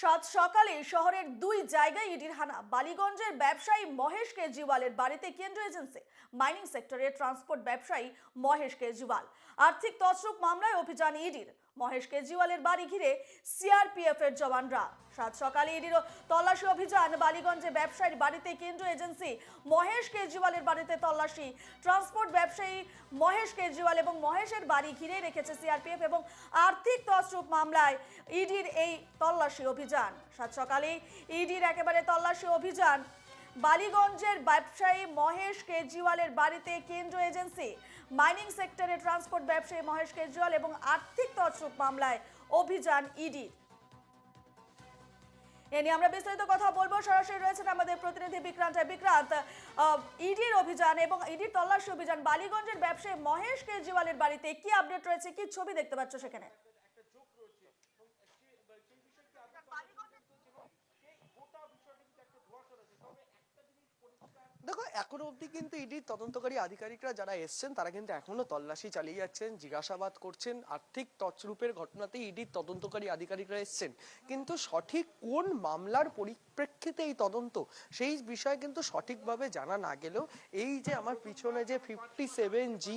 সাত সকালে শহরের দুই জায়গায় ইডির হানা। বালিগঞ্জের ব্যবসায়ী মহেশ কেজরিওয়ালের বাড়িতে কেন্দ্রীয় এজেন্সি, মাইনিং সেক্টরের ট্রান্সপোর্ট ব্যবসায়ী মহেশ কেজরিওয়াল। আর্থিক তছরূপ মামলায় অভিযান ইডির। মহেশ কেজরিওয়ালের বাড়ি ঘিরে সিআরপিএফ এর জওয়ানরা। সাত সকালে ইডির তল্লাশি অভিযান। বালিগঞ্জে ব্যবসায়ীর বাড়িতে কেন্দ্রীয় এজেন্সি, মহেশ কেজরিওয়ালের বাড়িতে তল্লাশি। ট্রান্সপোর্ট ব্যবসায়ী মহেশ কেজরিওয়াল এবং মহেশের বাড়ি ঘিরে রেখেছে সিআরপিএফ এবং আর্থিক তছরূপ মামলায় ইডির এই তল্লাশি অভিযান। সাত সকালে ইডির একেবারে তল্লাশি অভিযান। বালিগঞ্জের ব্যবসায়ী মহেশ কেজরিওয়ালের বাড়িতে কেন্দ্রীয় এজেন্সি, মাইনিং সেক্টরে ট্রান্সপোর্ট ব্যবসায়ী মহেশ কেজরিওয়াল এবং আর্থিক তছরূপ মামলায় অভিযান ইডির। এ নিয়ে আমরা বিস্তারিত কথা বলবো। সরাসরি রয়েছেন আমাদের প্রতিনিধি বিক্রান্ত। বিক্রান্ত, ইডির অভিযান এবং ইডির তল্লাশি অভিযান বালিগঞ্জের ব্যবসায়ী মহেশ কেজরিওয়ালের বাড়িতে কি আপডেট রয়েছে, কি ছবি দেখতে পাচ্ছ সেখানে? দেখো, এখনো অবধি কিন্তু ইডির তদন্তকারী আধিকারিকরা যারা এসছেন তারা কিন্তু এখনো তল্লাশি চালিয়ে যাচ্ছেন, জিজ্ঞাসাবাদ করছেন। আর্থিক তছরূপের ঘটনাতেই ইডির তদন্তকারী আধিকারিকরা এসছেন, কিন্তু সঠিক কোন মামলার পরিপ্রেক্ষিতে এই তদন্ত সেই বিষয়ে কিন্তু সঠিকভাবে জানা না গেলেও এই যে আমার পিছনে যে 57G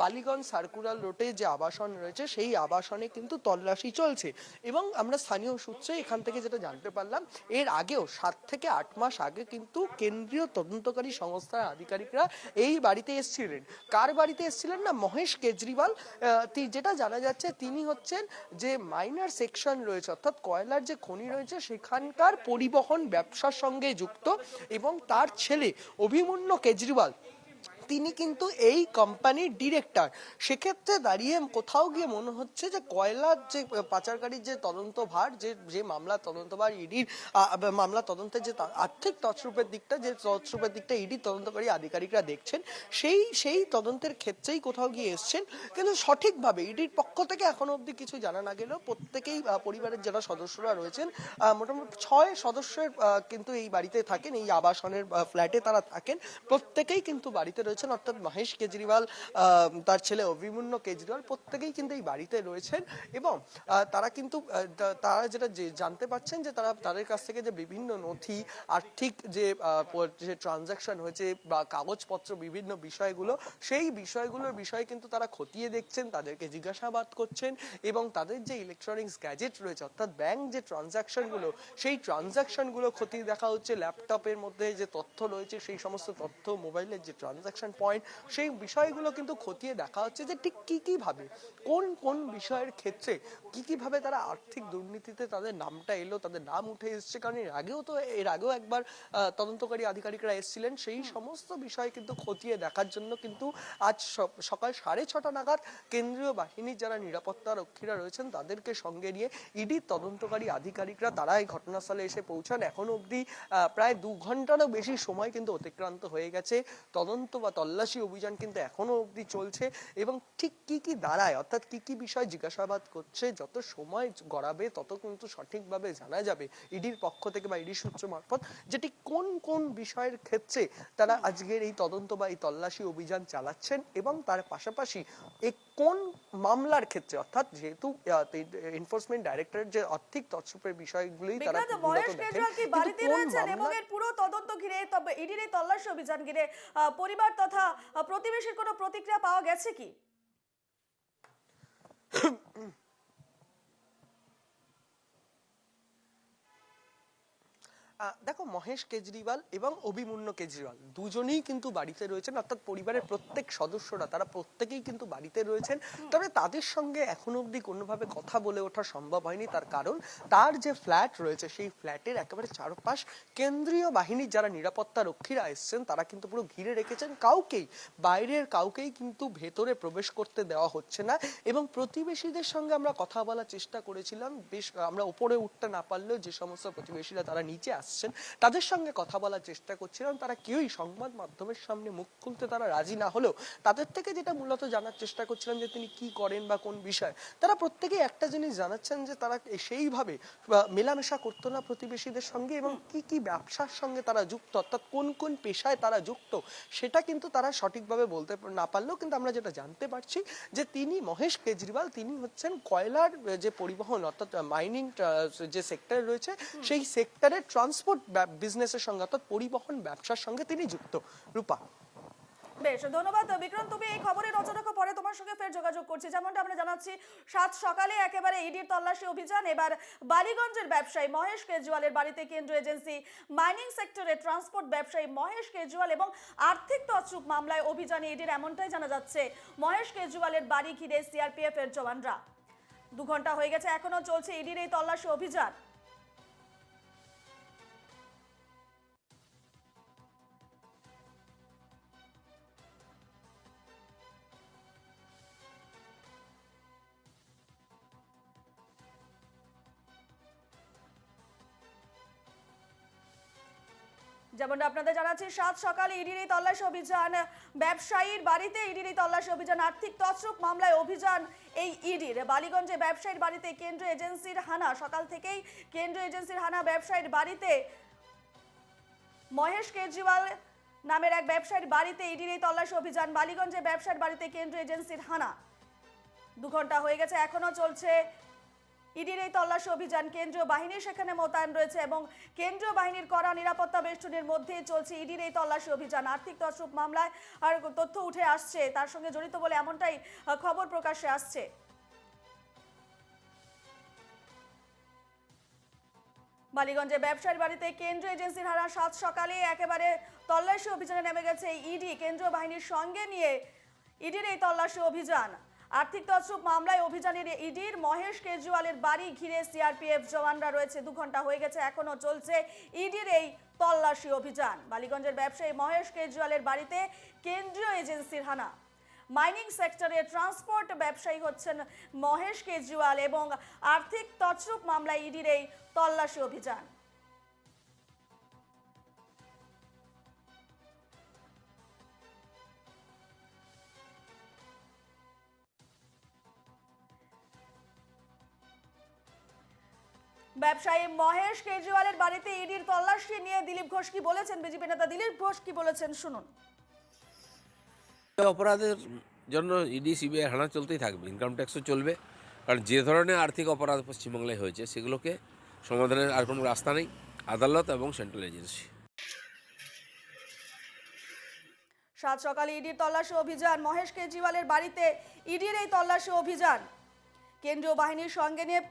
বালিগঞ্জ সার্কুলার রোডে যে আবাসন রয়েছে সেই আবাসনে কিন্তু তল্লাশি চলছে। এবং আমরা স্থানীয় সূত্রে এখান থেকে যেটা জানতে পারলাম, এর আগেও 7 থেকে 8 মাস আগে কিন্তু কেন্দ্রীয় তদন্তকারী সংস্থার আধিকারিকরা এই বাড়িতে এসেছিলেন। কার বাড়িতে এসেছিলেন না, মহেশ কেজরিওয়াল। যেটা জানা যাচ্ছে তিনি হচ্ছেন যে মাইনার সেকশন রয়েছে, অর্থাৎ কয়লার যে খনি রয়েছে সেখানকার পরিবহন ব্যবসার সঙ্গে যুক্ত। এবং তার ছেলে অভিমন্যু কেজরিওয়াল তিনি কিন্তু এই কোম্পানির ডিরেক্টর। সেক্ষেত্রে দাঁড়িয়ে কোথাও গিয়ে মনে হচ্ছে যে কয়লার যে পাচারকারীর যে তদন্ত ভার, যে মামলা তদন্তভার ইডির মামলা তদন্তের যে আর্থিক তছরূপের দিকটা ইডির তদন্তকারী আধিকারিকরা দেখছেন, সেই তদন্তের ক্ষেত্রেই কোথাও গিয়ে এসছেন। কিন্তু সঠিকভাবে ইডির পক্ষ থেকে এখনো অবধি কিছু জানা না গেলেও প্রত্যেকেই পরিবারের যারা সদস্যরা রয়েছেন, মোটামুটি 6 সদস্যের কিন্তু এই বাড়িতে থাকেন, এই আবাসনের ফ্ল্যাটে তারা থাকেন। প্রত্যেকেই কিন্তু বাড়িতে রয়েছেন, অর্থাৎ মহেশ কেজরিওয়াল, তার ছেলে অভিমন্যু কেজরিওয়াল প্রত্যেকেই কিন্তু এই বাড়িতে রয়েছেন। এবং তারা কিন্তু তারা যেটা জানতে পাচ্ছেন যে তাদের কাছ থেকে যে বিভিন্ন নথি, আর্থিক যে ট্রানজাকশন হয়েছে বা কাগজপত্র, বিভিন্ন বিষয়গুলো, সেই বিষয়গুলোর বিষয়ে কিন্তু তারা খতিয়ে দেখছেন, তাদেরকে জিজ্ঞাসাবাদ করছেন। এবং তাদের যে ইলেকট্রনিক্স গ্যাজেট রয়েছে, অর্থাৎ ব্যাংক যে ট্রানজাকশনগুলো, সেই ট্রানজাকশনগুলো খতিয়ে দেখা হচ্ছে। ল্যাপটপের মধ্যে যে তথ্য রয়েছে সেই সমস্ত তথ্য, মোবাইলের যে ট্রানজাকশন পয়েন্ট, সেই বিষয়গুলো কিন্তু খতিয়ে দেখা হচ্ছে যে ঠিক কি ভাবে, কোন কোন বিষয়ের ক্ষেত্রে কি ভাবে তারা আর্থিক দুর্নীতিতে তাদের নামটা এলো, তাদের নাম উঠে এসছে। কারণ এর আগেও একবার তদন্তকারী আধিকারিকরা এসেছিলেন। সেই সমস্ত বিষয় কিন্তু খতিয়ে দেখার জন্য কিন্তু আজ সকাল 6:30 নাগাদ কেন্দ্রীয় বাহিনীর যারা নিরাপত্তা রক্ষীরা রয়েছেন তাদেরকে সঙ্গে নিয়ে ইডির তদন্তকারী আধিকারিকরা তারা এই ঘটনাস্থলে এসে পৌঁছান। এখনো অবধি প্রায় 2 ঘন্টারও বেশি সময় কিন্তু অতিক্রান্ত হয়ে গেছে। তদন্ত বা তল্লাশি অভিযান কিন্তু এখনো অবধি চলছে। এবং ঠিক কি দাঁড়ায়, অর্থাৎ কি বিষয় জিজ্ঞাসাবাদ করছে, যত সময় গড়াবে তত কিন্তু সঠিকভাবে জানা যাবে ইডির পক্ষ থেকে বা ইডি সূত্র মারফত, যেটি কোন কোন বিষয়ের ক্ষেত্রে তারা আজকের এই তদন্ত বা এই তল্লাশি অভিযান চালাচ্ছেন। এবং তার পাশাপাশি এই কোন মামলার ক্ষেত্রে, অর্থাৎ যেহেতু এনফোর্সমেন্ট ডাইরেক্টরেট যে আর্থিক তছরূপের বিষয়গুলোই তারা মহেশ কেজরিওয়াল কি বাড়িতে রয়েছেন এবং এর পুরো তদন্ত ঘিরে, তবে ইডির এই তল্লাশি অভিযান ঘিরে পরিবার তথা প্রতিবেশীর কোনো প্রতিক্রিয়া পাওয়া গেছে কি? দেখো, মহেশ কেজরিওয়াল এবং অভিমন্যু কেজরিওয়াল দুজনেই কিন্তু বাড়িতে রয়েছেন, অর্থাৎ পরিবারের প্রত্যেক সদস্যরা তারা প্রত্যেকেই কিন্তু বাড়িতে রয়েছেন। তবে তাদের সঙ্গে এখনো অবধি কোনোভাবে কথা বলে ওঠা সম্ভব হয়নি। তার কারণ তার যে ফ্ল্যাট রয়েছে সেই ফ্ল্যাটের একেবারে চারপাশ কেন্দ্রীয় বাহিনীর যারা নিরাপত্তা রক্ষীরা এসছেন তারা কিন্তু পুরো ঘিরে রেখেছেন। বাইরের কাউকেই কিন্তু ভেতরে প্রবেশ করতে দেওয়া হচ্ছে না। এবং প্রতিবেশীদের সঙ্গে আমরা কথা বলার চেষ্টা করেছিলাম, বেশ আমরা উপরে উঠতে না পারলেও যে সমস্ত প্রতিবেশীরা তারা নিচে আসছেন তাদের সঙ্গে কথা বলার চেষ্টা করছিলাম। তারা কেউই সংবাদ মাধ্যমের সামনে মুখ খুলতে তারা রাজি না হলেও তাদের থেকে যেটা মূলত জানার চেষ্টা করছিলাম যে তিনি কি করেন বা কোন বিষয়, তারা প্রত্যেকেই একটা জিনিস জানাচ্ছেন যে তারা সেইভাবে মেলামেশা করতো না প্রতিবেশীদের সঙ্গে এবং কি কি ব্যবসার সঙ্গে তারা যুক্ত, অর্থাৎ কোন কোন পেশায় তারা যুক্ত সেটা কিন্তু তারা সঠিকভাবে বলতে না পারলেও কিন্তু আমরা যেটা জানতে পারছি যে তিনি মহেশ কেজরিওয়াল তিনি হচ্ছেন কয়লার যে পরিবহন অর্থাৎ মাইনিং যে সেক্টর রয়েছে সেই সেক্টরের ট্রান্সপোর্ট বিজনেসের সঙ্গে অর্থাৎ পরিবহন ব্যবসার সঙ্গে তিনি যুক্ত। রূপা, বেশ, ধন্যবাদ বিক্রম। তুমি এই খবরে নজর রাখো, পরে তোমার সঙ্গে ফের যোগাযোগ করছি। যেমনটা আমরা জানাচ্ছি, সাত সকালে একেবারে ইডির তল্লাশি অভিযান। এবার বালিগঞ্জের ব্যবসায়ী মহেশ কেজরিওয়ালের বাড়িতে কেন্দ্রীয় এজেন্সি, মাইনিং সেক্টরে ট্রান্সপোর্ট ব্যবসায়ী মহেশ কেজরিওয়াল এবং আর্থিক তছরূপ মামলায় অভিযানে ইডির, এমনটাই জানা যাচ্ছে। মহেশ কেজরিওয়ালের বাড়ি ঘিরে সিআরপিএফ এর জওয়ানরা। 2 ঘন্টা হয়ে গেছে, এখনো চলছে ইডির এই তল্লাশি অভিযান। যেমনটা আপনাদের জানাচ্ছি, 7 সকালে ইডির এই তল্লাশি অভিযান, ব্যবসায়ীর বাড়িতে ইডির এই তল্লাশি অভিযান, আর্থিক তছরূপ মামলায় অভিযান এই ইডির। বালিগঞ্জে ব্যবসায়ীর বাড়িতে কেন্দ্রীয় এজেন্সির হানা, সকাল থেকেই কেন্দ্রীয় এজেন্সির হানা ব্যবসায়ীর বাড়িতে। মহেশ কেজরিওয়াল নামের এক ব্যবসায়ীর বাড়িতে ইডির এই তল্লাশি অভিযান, বালিগঞ্জে ব্যবসায়ীর বাড়িতে কেন্দ্রীয় এজেন্সির হানা। 2 ঘন্টা হয়ে গেছে, এখনো চলছে ইডির এই তল্লাশি অভিযান। কেন্দ্রীয় বাহিনী সেখানে মোতায়েন রয়েছে এবং কেন্দ্রীয় বাহিনীর কড়া নিরাপত্তা বেষ্টনীর মধ্যেই চলছে ইডির এই তল্লাশি অভিযান। আর্থিক তছরূপ মামলায় আর তথ্য উঠে আসছে, তার সঙ্গে জড়িত বলে এমনটাই খবর প্রকাশ্যে আসছে। বালিগঞ্জে ব্যবসায়ীর বাড়িতে কেন্দ্রীয় এজেন্সির হানা, 7 সকালে একেবারে তল্লাশি অভিযানে নেমে গেছে ইডি। কেন্দ্রীয় বাহিনীর সঙ্গে নিয়ে ইডির এই তল্লাশি অভিযান। আর্থিক তছরূপ মামলায় অভিযানের ইডির, মহেশ কেজরিওয়ালের বাড়ি ঘিরে সিআরপিএফ জওয়ানরা রয়েছে। 2 ঘন্টা হয়ে গেছে, এখনো চলছে ইডির এই তল্লাশি অভিযান। বালিগঞ্জের ব্যবসায়ী মহেশ কেজরিওয়ালের বাড়িতে কেন্দ্রীয় এজেন্সির হানা। মাইনিং সেক্টরে ট্রান্সপোর্ট ব্যবসায়ী হচ্ছেন মহেশ কেজরিওয়াল এবং আর্থিক তছরূপ মামলায় ইডির এই তল্লাশি অভিযান। ব্যবসায়ী মহেশ কেজরিওয়ালের বাড়িতে ইডির তল্লাশি নিয়ে দিলীপ ঘোষ কি বলেছেন, বিজেপি নেতা দিলীপ ঘোষ কি বলেছেন, শুনুন। অপরাধের জন্য ইডি সিবিআই হানা চলতেই থাকবে, ইনকাম ট্যাক্সও চলবে, কারণ যে ধরনের আর্থিক অপরাধ পশ্চিমবাংলায় হয়েছে সেগুলোকে সমাধানের আর কোনো রাস্তা নেই, আদালত এবং সেন্ট্রাল এজেন্সি। 7 সকালে ইডির তল্লাশি অভিযান, মহেশ কেজরিওয়ালের বাড়িতে ইডির এই তল্লাশি অভিযান। কেন্দ্রীয় বাহিনীর সঙ্গে নিয়ে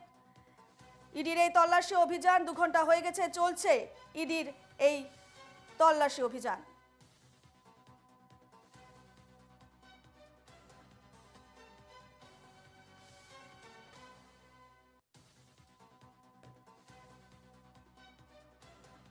ইডির এই তল্লাশি অভিযান। 2 ঘন্টা হয়ে গেছে, চলছে ইডির এই তল্লাশি অভিযান।